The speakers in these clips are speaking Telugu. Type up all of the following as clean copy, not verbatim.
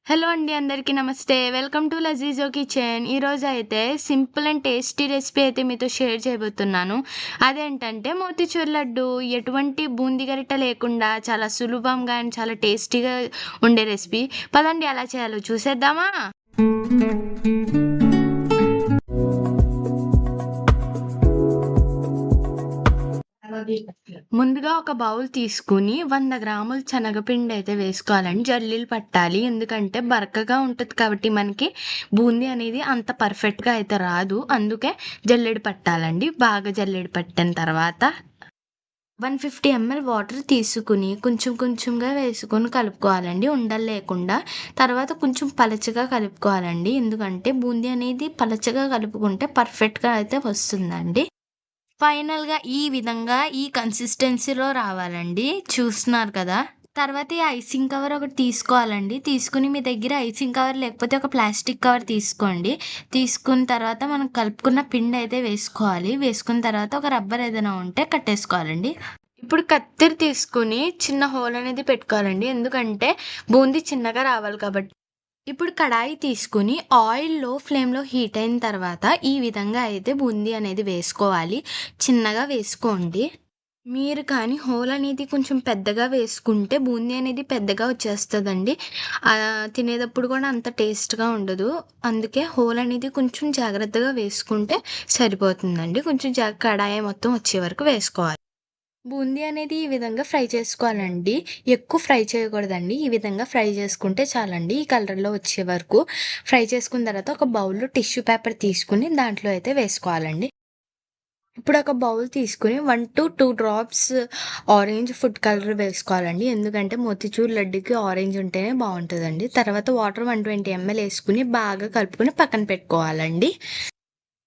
హలో అండి, అందరికీ నమస్తే. Welcome to Lazizo kitchen. ఈరోజు అయితే సింపుల్ అండ్ టేస్టీ రెసిపీ అయితే మీతో షేర్ చేయబోతున్నాను. అదేంటంటే మోతీచూర్ లడ్డు. ఎటువంటి బూందీ గరిట లేకుండా చాలా సులభంగా అండ్ చాలా టేస్టీగా ఉండే రెసిపీ. పదండి ఎలా చేయాలో చూసేద్దామా. ముందుగా ఒక బౌల్ తీసుకుని 100 గ్రాములు శనగపిండి అయితే వేసుకోవాలండి. జల్లీలు పట్టాలి, ఎందుకంటే బరకగా ఉంటుంది కాబట్టి మనకి బూందీ అనేది అంత పర్ఫెక్ట్గా అయితే రాదు. అందుకే జల్లెడ పట్టాలండి. బాగా జల్లెడ పట్టిన తర్వాత 150 ml వాటర్ తీసుకుని కొంచెం కొంచెంగా వేసుకొని కలుపుకోవాలండి, ఉండలు లేకుండా. తర్వాత కొంచెం పలచగా కలుపుకోవాలండి, ఎందుకంటే బూందీ అనేది పలచగా కలుపుకుంటే పర్ఫెక్ట్గా అయితే వస్తుందండి. ఫైనల్‌గా ఈ విధంగా ఈ కన్సిస్టెన్సీలో రావాలండి. చూస్తున్నారు కదా! తర్వాత ఈ ఐసింగ్ కవర్ ఒకటి తీసుకోవాలండి. తీసుకొని మీ దగ్గర ఐసింగ్ కవర్ లేకపోతే ఒక ప్లాస్టిక్ కవర్ తీసుకోండి. తీసుకున్న తర్వాత మనం కలుపుకున్న పిండి అయితే వేసుకోవాలి. వేసుకున్న తర్వాత ఒక రబ్బర్ ఏదైనా ఉంటే కట్టేసుకోవాలండి. ఇప్పుడు కత్తెర తీసుకొని చిన్న హోల్ అనేది పెట్టుకోవాలండి, ఎందుకంటే బూందీ చిన్నగా రావాలి కాబట్టి. ఇప్పుడు కడాయి తీసుకుని ఆయిల్ లో ఫ్లేమ్‌లో హీట్ అయిన తర్వాత ఈ విధంగా అయితే బూందీ అనేది వేసుకోవాలి. చిన్నగా వేసుకోండి. మీరు కానీ హోల్ అనేది కొంచెం పెద్దగా వేసుకుంటే బూందీ అనేది పెద్దగా వచ్చేస్తదండి. తినేటప్పుడు కూడా అంత టేస్ట్‌గా ఉండదు. అందుకే హోల్ అనేది కొంచెం జాగ్రత్తగా వేసుకుంటే సరిపోతుందండి. కొంచెం కడాయి మొత్తం వచ్చే వరకు వేసుకోవాలి. బూందీ అనేది ఈ విధంగా ఫ్రై చేసుకోవాలండి. ఎక్కువ ఫ్రై చేయకూడదండి. ఈ విధంగా ఫ్రై చేసుకుంటే చాలండి. ఈ కలర్‌లో వచ్చే వరకు ఫ్రై చేసుకున్న తర్వాత ఒక బౌల్‌లో టిష్యూ పేపర్ తీసుకొని దాంట్లో అయితే వేసుకోవాలండి. ఇప్పుడు ఒక బౌల్ తీసుకొని 1-2 డ్రాప్స్ ఆరెంజ్ ఫుడ్ కలర్ వేసుకోవాలండి, ఎందుకంటే మోతీచూర్ లడ్డుకి ఆరెంజ్ ఉంటేనే బాగుంటుందండి. తర్వాత వాటర్ 120 ml వేసుకుని బాగా కలుపుకొని పక్కన పెట్టుకోవాలండి.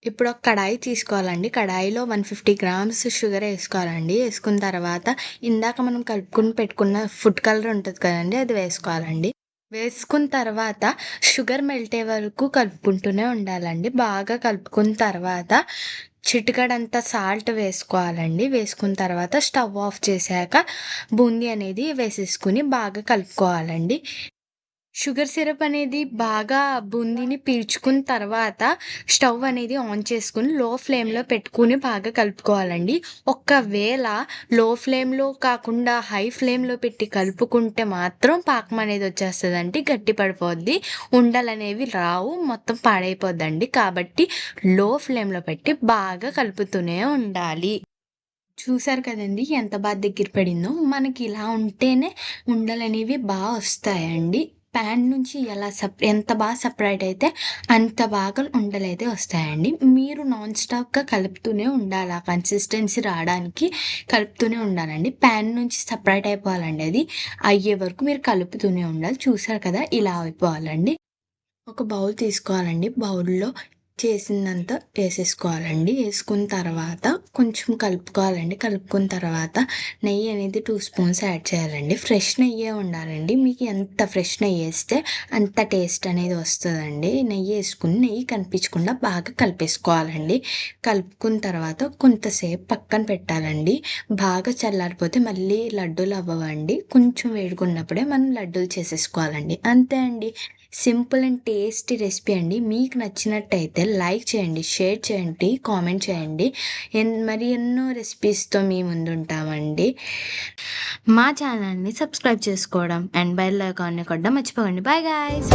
ఇప్పుడు ఒక కడాయి తీసుకోవాలండి. కడాయిలో 150 గ్రామ్స్ షుగర్ వేసుకోవాలండి. వేసుకున్న తర్వాత ఇందాక మనం కలుపుకొని పెట్టుకున్న ఫుడ్ కలర్ ఉంటుంది కదండి, అది వేసుకోవాలండి. వేసుకున్న తర్వాత షుగర్ మెల్ట్ అయ్యే వరకు కలుపుకుంటూనే ఉండాలండి. బాగా కలుపుకున్న తర్వాత చిటికెడంతా సాల్ట్ వేసుకోవాలండి. వేసుకున్న తర్వాత స్టవ్ ఆఫ్ చేశాక బూందీ అనేది వేసేసుకుని బాగా కలుపుకోవాలండి. షుగర్ సిరప్ అనేది బాగా బూందీని పీల్చుకున్న తర్వాత స్టవ్ అనేది ఆన్ చేసుకొని లో ఫ్లేమ్‌లో పెట్టుకొని బాగా కలుపుకోవాలండి. ఒకవేళ లో ఫ్లేమ్‌లో కాకుండా హై ఫ్లేమ్‌లో పెట్టి కలుపుకుంటే మాత్రం పాకం అనేది వచ్చేస్తదండి. గట్టి పడిపోద్ది. ఉండలనేవి రావు. మొత్తం పాడైపోద్దండి. కాబట్టి లో ఫ్లేమ్‌లో పెట్టి బాగా కలుపుతూనే ఉండాలి. చూసారు కదండీ, ఎంత బాగా దగ్గర పడిందో. మనకి ఇలా ఉంటేనే ఉండలనేవి వస్తాయండి. ప్యాన్ నుంచి ఎంత బాగా సెపరేట్ అయితే అంత బాగా ఉండలైతే వస్తాయండి. మీరు నాన్ స్టాప్‌గా కలుపుతూనే ఉండాలి. ఆ కన్సిస్టెన్సీ రావడానికి కలుపుతూనే ఉండాలండి. ప్యాన్ నుంచి సెపరేట్ అయిపోవాలండి. అది అయ్యే వరకు మీరు కలుపుతూనే ఉండాలి. చూసారు కదా, ఇలా అయిపోవాలండి. ఒక బౌల్ తీసుకోవాలండి. బౌల్‌లో చేసిందంతా వేసేసుకోవాలండి. వేసుకున్న తర్వాత కొంచెం కలుపుకోవాలండి. కలుపుకున్న తర్వాత నెయ్యి అనేది 2 స్పూన్స్ యాడ్ చేయాలండి. ఫ్రెష్ నెయ్యే ఉండాలండి. మీకు ఎంత ఫ్రెష్ నెయ్యి వేస్తే అంత టేస్ట్ అనేది వస్తుందండి. నెయ్యి వేసుకుని నెయ్యి కనిపించకుండా బాగా కలిపేసుకోవాలండి. కలుపుకున్న తర్వాత కొంతసేపు పక్కన పెట్టాలండి. బాగా చల్లారిపోతే మళ్ళీ లడ్డూలు అవ్వవండి. కొంచెం వేడిగున్నప్పుడే మనం లడ్డూలు చేసేసుకోవాలండి. అంతే అండి. సింపుల్ అండ్ టేస్టీ రెసిపీ అండి. మీకు నచ్చినట్టయితే లైక్ చేయండి, షేర్ చేయండి, కామెంట్ చేయండి. మరి ఎన్నో రెసిపీస్తో మీ ముందు ఉంటామండి. మా ఛానల్ని సబ్స్క్రైబ్ చేసుకోవడం అండ్ బెల్ ఐకాన్ని కొట్టడం మర్చిపోకండి. Bye guys.